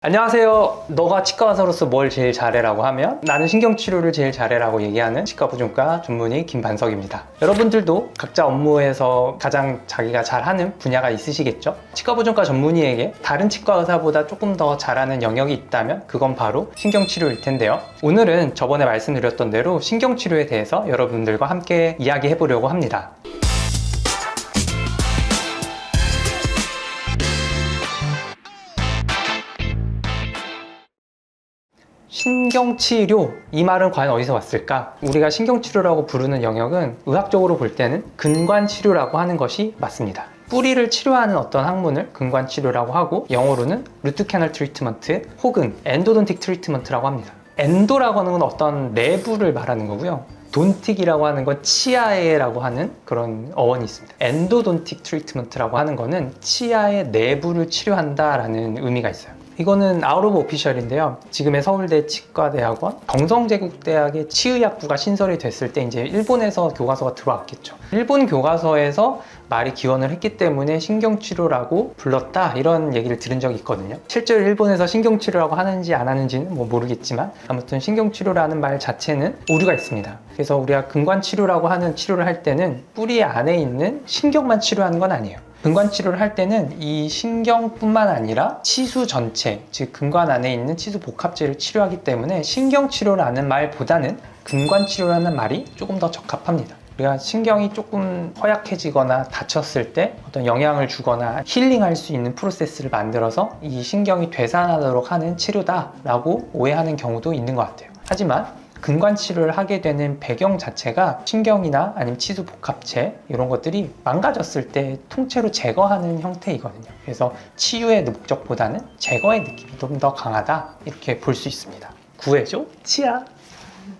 안녕하세요. 너가 치과 의사로서 뭘 제일 잘해라고 하면 나는 신경치료를 제일 잘해라고 얘기하는 치과부종과 전문의 김반석입니다. 여러분들도 각자 업무에서 가장 자기가 잘하는 분야가 있으시겠죠? 치과부종과 전문의에게 다른 치과 의사보다 조금 더 잘하는 영역이 있다면 그건 바로 신경치료일 텐데요. 오늘은 저번에 말씀드렸던 대로 신경치료에 대해서 여러분들과 함께 이야기해 보려고 합니다. 신경치료, 이 말은 과연 어디서 왔을까? 우리가 신경치료라고 부르는 영역은 의학적으로 볼 때는 근관치료라고 하는 것이 맞습니다. 뿌리를 치료하는 어떤 학문을 근관치료라고 하고 영어로는 루트 캐널 트리트먼트 혹은 엔도돈틱 트리트먼트라고 합니다. 엔도라고 하는 건 어떤 내부를 말하는 거고요. 돈틱이라고 하는 건 치아에라고 하는 그런 어원이 있습니다. 엔도돈틱 트리트먼트라고 하는 거는 치아의 내부를 치료한다라는 의미가 있어요. 이거는 아웃 오브 오피셜인데요. 지금의 서울대 치과대학원 경성제국대학의 치의학부가 신설이 됐을 때 이제 일본에서 교과서가 들어왔겠죠. 일본 교과서에서 말이 기원을 했기 때문에 신경치료라고 불렀다, 이런 얘기를 들은 적이 있거든요. 실제로 일본에서 신경치료라고 하는지 안 하는지는 모르겠지만 아무튼 신경치료라는 말 자체는 오류가 있습니다. 그래서 우리가 근관치료라고 하는 치료를 할 때는 뿌리 안에 있는 신경만 치료하는 건 아니에요. 근관치료를 할 때는 이 신경뿐만 아니라 치수 전체, 즉 근관 안에 있는 치수 복합체를 치료하기 때문에 신경치료라는 말보다는 근관치료라는 말이 조금 더 적합합니다. 우리가 신경이 조금 허약해지거나 다쳤을 때 어떤 영향을 주거나 힐링할 수 있는 프로세스를 만들어서 이 신경이 되살아나도록 하는 치료다라고 오해하는 경우도 있는 것 같아요. 하지만 근관치료를 하게 되는 배경 자체가 신경이나 아니면 치수 복합체 이런 것들이 망가졌을 때 통째로 제거하는 형태이거든요. 그래서 치유의 목적보다는 제거의 느낌이 좀 더 강하다, 이렇게 볼 수 있습니다. 구해줘? 치아.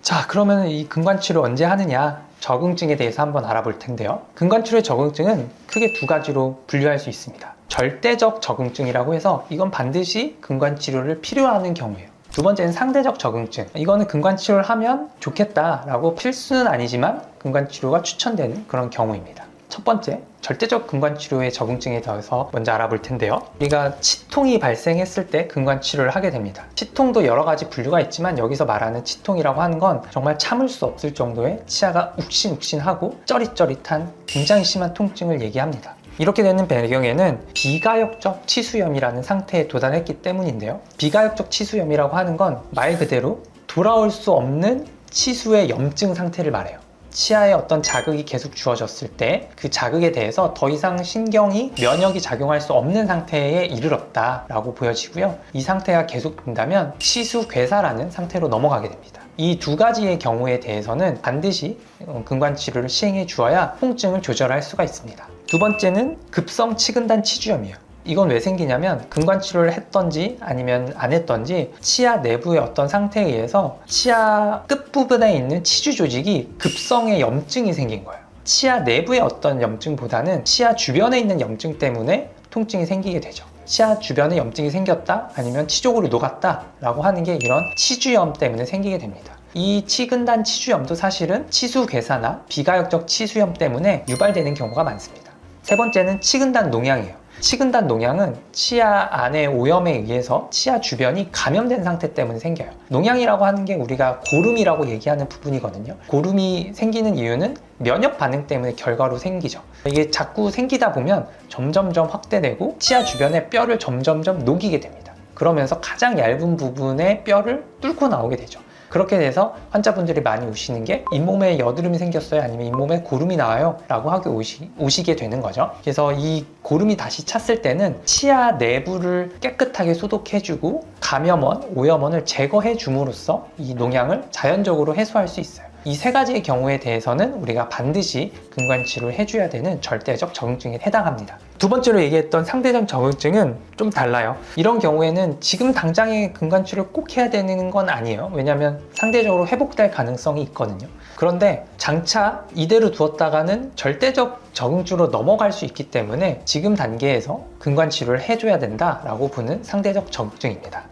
자, 그러면 이 근관치료 언제 하느냐? 적응증에 대해서 한번 알아볼 텐데요. 근관치료의 적응증은 크게 두 가지로 분류할 수 있습니다. 절대적 적응증이라고 해서 이건 반드시 근관치료를 필요하는 경우예요. 두 번째는 상대적 적응증. 이거는 근관치료를 하면 좋겠다라고 필수는 아니지만 근관치료가 추천되는 그런 경우입니다. 첫 번째, 절대적 근관치료의 적응증에 대해서 먼저 알아볼 텐데요. 우리가 치통이 발생했을 때 근관치료를 하게 됩니다. 치통도 여러 가지 분류가 있지만 여기서 말하는 치통이라고 하는 건 정말 참을 수 없을 정도의 치아가 욱신욱신하고 쩌릿쩌릿한 굉장히 심한 통증을 얘기합니다. 이렇게 되는 배경에는 비가역적 치수염이라는 상태에 도달했기 때문인데요. 비가역적 치수염이라고 하는 건 말 그대로 돌아올 수 없는 치수의 염증 상태를 말해요. 치아에 어떤 자극이 계속 주어졌을 때 그 자극에 대해서 더 이상 신경이 면역이 작용할 수 없는 상태에 이르렀다라고 보여지고요. 이 상태가 계속된다면 치수괴사라는 상태로 넘어가게 됩니다. 이 두 가지의 경우에 대해서는 반드시 근관치료를 시행해 주어야 통증을 조절할 수가 있습니다. 두 번째는 급성 치근단 치주염이에요. 이건 왜 생기냐면 근관치료를 했던지 아니면 안 했던지 치아 내부의 어떤 상태에 의해서 치아 끝부분에 있는 치주 조직이 급성의 염증이 생긴 거예요. 치아 내부의 어떤 염증보다는 치아 주변에 있는 염증 때문에 통증이 생기게 되죠. 치아 주변에 염증이 생겼다 아니면 치족으로 녹았다 라고 하는 게 이런 치주염 때문에 생기게 됩니다. 이 치근단 치주염도 사실은 치수괴사나 비가역적 치수염 때문에 유발되는 경우가 많습니다. 세 번째는 치근단 농양이에요. 치근단 농양은 치아 안의 오염에 의해서 치아 주변이 감염된 상태 때문에 생겨요. 농양이라고 하는 게 우리가 고름이라고 얘기하는 부분이거든요. 고름이 생기는 이유는 면역 반응 때문에 결과로 생기죠. 이게 자꾸 생기다 보면 점점점 확대되고 치아 주변의 뼈를 점점점 녹이게 됩니다. 그러면서 가장 얇은 부분의 뼈를 뚫고 나오게 되죠. 그렇게 돼서 환자분들이 많이 오시는 게 잇몸에 여드름이 생겼어요, 아니면 잇몸에 고름이 나와요 라고 하고 오시게 되는 거죠. 그래서 이 고름이 다시 찼을 때는 치아 내부를 깨끗하게 소독해주고 감염원, 오염원을 제거해 줌으로써 이 농양을 자연적으로 해소할 수 있어요. 이 세 가지의 경우에 대해서는 우리가 반드시 근관치료를 해줘야 되는 절대적 적응증에 해당합니다. 두 번째로 얘기했던 상대적 적응증은 좀 달라요. 이런 경우에는 지금 당장에 근관치료를 꼭 해야 되는 건 아니에요. 왜냐하면 상대적으로 회복될 가능성이 있거든요. 그런데 장차 이대로 두었다가는 절대적 적응증으로 넘어갈 수 있기 때문에 지금 단계에서 근관치료를 해줘야 된다라고 보는 상대적 적응증입니다.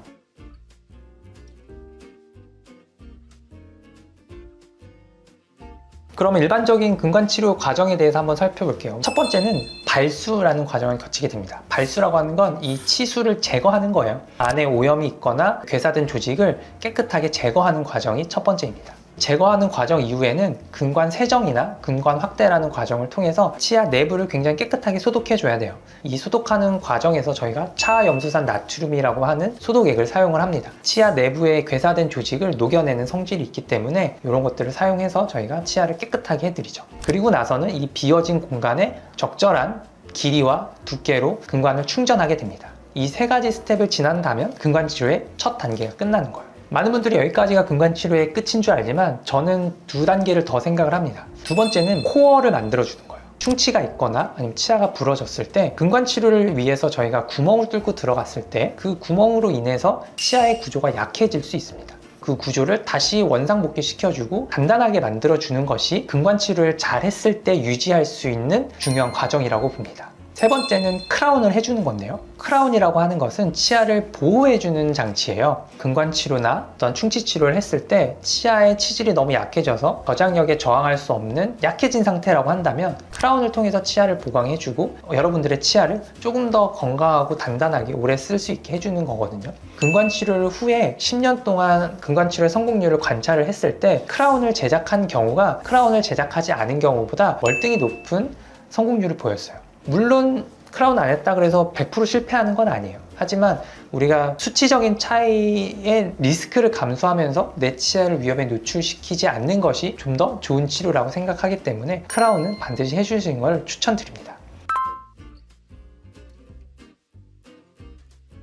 그러면 일반적인 근관치료 과정에 대해서 한번 살펴볼게요. 첫 번째는 발수라는 과정을 거치게 됩니다. 발수라고 하는 건 이 치수를 제거하는 거예요. 안에 오염이 있거나 괴사된 조직을 깨끗하게 제거하는 과정이 첫 번째입니다. 제거하는 과정 이후에는 근관 세정이나 근관 확대라는 과정을 통해서 치아 내부를 굉장히 깨끗하게 소독해 줘야 돼요. 이 소독하는 과정에서 저희가 차염수산 나트륨이라고 하는 소독액을 사용을 합니다. 치아 내부에 괴사된 조직을 녹여내는 성질이 있기 때문에 이런 것들을 사용해서 저희가 치아를 깨끗하게 해드리죠. 그리고 나서는 이 비어진 공간에 적절한 길이와 두께로 근관을 충전하게 됩니다. 이 세 가지 스텝을 지난다면 근관 치료의 첫 단계가 끝나는 거예요. 많은 분들이 여기까지가 근관 치료의 끝인 줄 알지만 저는 두 단계를 더 생각을 합니다. 두 번째는 코어를 만들어주는 거예요. 충치가 있거나 아니면 치아가 부러졌을 때 근관 치료를 위해서 저희가 구멍을 뚫고 들어갔을 때 그 구멍으로 인해서 치아의 구조가 약해질 수 있습니다. 그 구조를 다시 원상복귀 시켜주고 단단하게 만들어주는 것이 근관 치료를 잘 했을 때 유지할 수 있는 중요한 과정이라고 봅니다. 세 번째는 크라운을 해주는 건데요. 크라운이라고 하는 것은 치아를 보호해주는 장치예요. 근관 치료나 어떤 충치 치료를 했을 때 치아의 치질이 너무 약해져서 저장력에 저항할 수 없는 약해진 상태라고 한다면 크라운을 통해서 치아를 보강해주고 여러분들의 치아를 조금 더 건강하고 단단하게 오래 쓸 수 있게 해주는 거거든요. 근관 치료를 후에 10년 동안 근관 치료의 성공률을 관찰을 했을 때 크라운을 제작한 경우가 크라운을 제작하지 않은 경우보다 월등히 높은 성공률을 보였어요. 물론 크라운 안 했다 그래서 100% 실패하는 건 아니에요. 하지만 우리가 수치적인 차이의 리스크를 감수하면서 내 치아를 위험에 노출시키지 않는 것이 좀 더 좋은 치료라고 생각하기 때문에 크라운은 반드시 해주시는 걸 추천드립니다.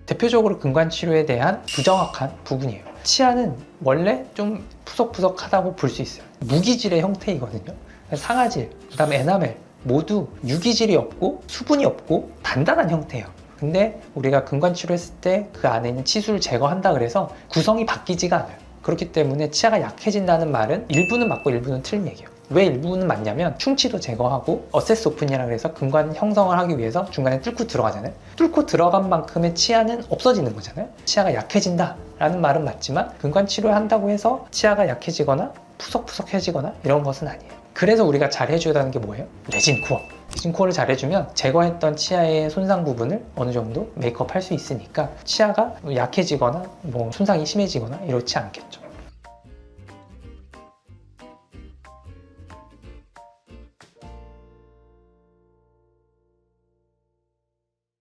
대표적으로 근관 치료에 대한 부정확한 부분이에요. 치아는 원래 좀 푸석푸석하다고 볼 수 있어요. 무기질의 형태이거든요. 상아질, 그 다음에 에나멜 모두 유기질이 없고 수분이 없고 단단한 형태예요. 근데 우리가 근관 치료했을 때 그 안에 있는 치수를 제거한다 그래서 구성이 바뀌지가 않아요. 그렇기 때문에 치아가 약해진다는 말은 일부는 맞고 일부는 틀린 얘기예요. 왜 일부는 맞냐면 충치도 제거하고 어세스 오픈이라고 해서 근관 형성을 하기 위해서 중간에 뚫고 들어가잖아요. 뚫고 들어간 만큼의 치아는 없어지는 거잖아요. 치아가 약해진다 라는 말은 맞지만 근관 치료를 한다고 해서 치아가 약해지거나 푸석푸석해지거나 이런 것은 아니에요. 그래서 우리가 잘 해줘야 하는 게 뭐예요? 레진 코어. 레진 코어를 잘 해주면 제거했던 치아의 손상 부분을 어느 정도 메이크업 할 수 있으니까 치아가 약해지거나 손상이 심해지거나 이렇지 않겠죠.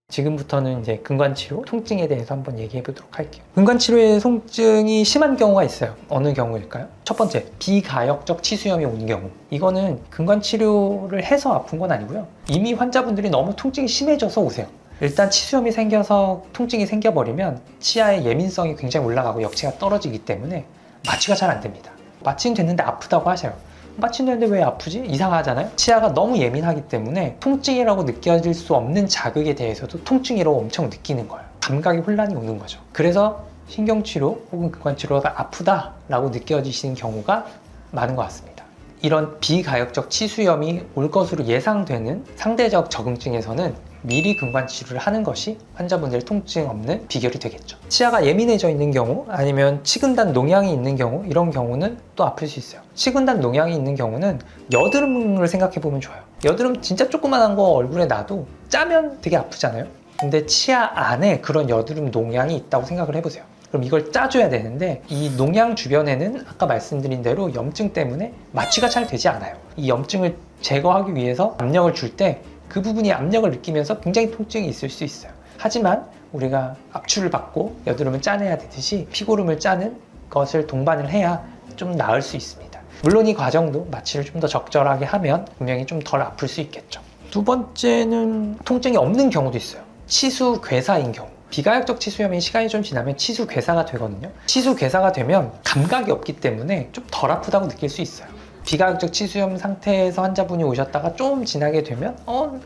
지금부터는 이제 근관치료, 통증에 대해서 한번 얘기해 보도록 할게요. 근관치료의 통증이 심한 경우가 있어요. 어느 경우일까요? 첫 번째, 비가역적 치수염이 오는 경우. 이거는 근관치료를 해서 아픈 건 아니고요. 이미 환자분들이 너무 통증이 심해져서 오세요. 일단 치수염이 생겨서 통증이 생겨버리면 치아의 예민성이 굉장히 올라가고 역치가 떨어지기 때문에 마취가 잘 안 됩니다. 마취는 됐는데 아프다고 하셔요. 마취는 왜 아프지? 이상하잖아요. 치아가 너무 예민하기 때문에 통증이라고 느껴질 수 없는 자극에 대해서도 통증이라고 엄청 느끼는 거예요. 감각의 혼란이 오는 거죠. 그래서 신경치료 혹은 근관치료가 아프다라고 느껴지시는 경우가 많은 것 같습니다. 이런 비가역적 치수염이 올 것으로 예상되는 상대적 적응증에서는 미리 근관치료를 하는 것이 환자분들 통증 없는 비결이 되겠죠. 치아가 예민해져 있는 경우 아니면 치근단 농양이 있는 경우 이런 경우는 또 아플 수 있어요. 치근단 농양이 있는 경우는 여드름을 생각해 보면 좋아요. 여드름 진짜 조그만한 거 얼굴에 놔도 짜면 되게 아프잖아요. 근데 치아 안에 그런 여드름 농양이 있다고 생각을 해보세요. 그럼 이걸 짜줘야 되는데 이 농양 주변에는 아까 말씀드린 대로 염증 때문에 마취가 잘 되지 않아요. 이 염증을 제거하기 위해서 압력을 줄 때 그 부분이 압력을 느끼면서 굉장히 통증이 있을 수 있어요. 하지만 우리가 압출을 받고 여드름을 짜내야 되듯이 피고름을 짜는 것을 동반을 해야 좀 나을 수 있습니다. 물론 이 과정도 마취를 좀 더 적절하게 하면 분명히 좀 덜 아플 수 있겠죠. 두 번째는 통증이 없는 경우도 있어요. 치수 괴사인 경우. 비가역적 치수염이 시간이 좀 지나면 치수 괴사가 되거든요. 치수 괴사가 되면 감각이 없기 때문에 좀 덜 아프다고 느낄 수 있어요. 비가역적 치수염 상태에서 환자분이 오셨다가 좀 지나게 되면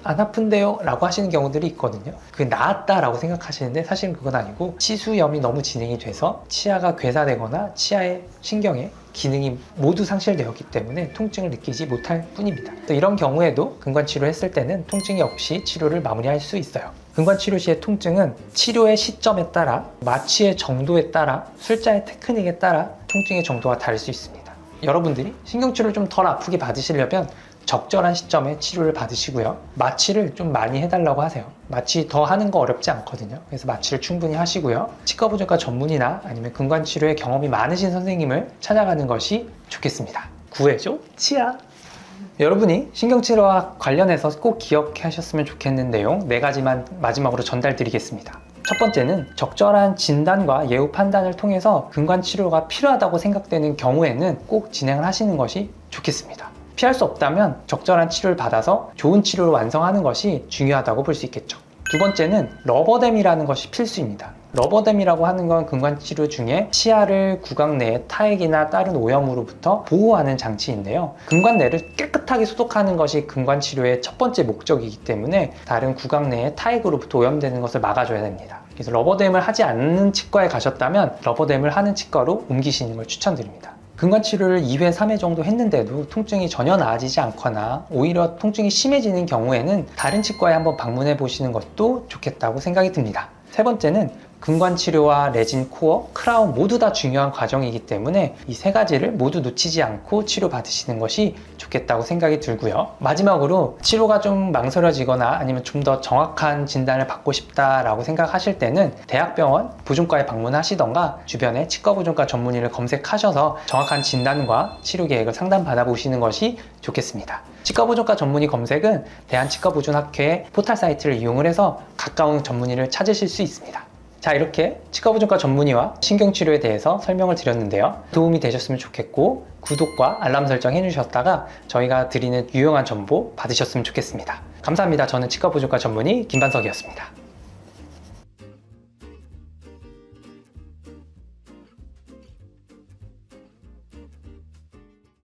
안 아픈데요? 라고 하시는 경우들이 있거든요. 그게 나았다 라고 생각하시는데 사실은 그건 아니고 치수염이 너무 진행이 돼서 치아가 괴사되거나 치아의 신경에 기능이 모두 상실되었기 때문에 통증을 느끼지 못할 뿐입니다. 또 이런 경우에도 근관치료 했을 때는 통증이 없이 치료를 마무리할 수 있어요. 근관치료 시의 통증은 치료의 시점에 따라 마취의 정도에 따라 술자의 테크닉에 따라 통증의 정도가 다를 수 있습니다. 여러분들이 신경치료를 좀 덜 아프게 받으시려면 적절한 시점에 치료를 받으시고요. 마취를 좀 많이 해달라고 하세요. 마취 더 하는 거 어렵지 않거든요. 그래서 마취를 충분히 하시고요. 치과보증과 전문의나 아니면 근관치료에 경험이 많으신 선생님을 찾아가는 것이 좋겠습니다. 구해줘 치아. 여러분이 신경치료와 관련해서 꼭 기억하셨으면 좋겠는 내용 4가지만 마지막으로 전달드리겠습니다. 첫 번째는 적절한 진단과 예후 판단을 통해서 근관치료가 필요하다고 생각되는 경우에는 꼭 진행을 하시는 것이 좋겠습니다. 피할 수 없다면 적절한 치료를 받아서 좋은 치료를 완성하는 것이 중요하다고 볼 수 있겠죠. 두 번째는 러버댐이라는 것이 필수입니다. 러버댐이라고 하는 건 근관치료 중에 치아를 구강 내의 타액이나 다른 오염으로부터 보호하는 장치인데요. 근관 내를 깨끗하게 소독하는 것이 근관치료의 첫 번째 목적이기 때문에 다른 구강 내의 타액으로부터 오염되는 것을 막아줘야 됩니다. 그래서 러버댐을 하지 않는 치과에 가셨다면 러버댐을 하는 치과로 옮기시는 걸 추천드립니다. 근관치료를 2회, 3회 정도 했는데도 통증이 전혀 나아지지 않거나 오히려 통증이 심해지는 경우에는 다른 치과에 한번 방문해 보시는 것도 좋겠다고 생각이 듭니다. 세 번째는 근관치료와 레진 코어, 크라운 모두 다 중요한 과정이기 때문에 이 3가지를 모두 놓치지 않고 치료받으시는 것이 좋겠다고 생각이 들고요. 마지막으로 치료가 좀 망설여지거나 아니면 좀 더 정확한 진단을 받고 싶다라고 생각하실 때는 대학병원 보존과에 방문하시던가 주변에 치과보존과 전문의를 검색하셔서 정확한 진단과 치료 계획을 상담받아 보시는 것이 좋겠습니다. 치과보존과 전문의 검색은 대한치과보존학회의 포털 사이트를 이용을 해서 가까운 전문의를 찾으실 수 있습니다. 자, 이렇게 치과보존과 전문의와 신경치료에 대해서 설명을 드렸는데요. 도움이 되셨으면 좋겠고 구독과 알람 설정 해주셨다가 저희가 드리는 유용한 정보 받으셨으면 좋겠습니다. 감사합니다. 저는 치과보존과 전문의 김반석이었습니다.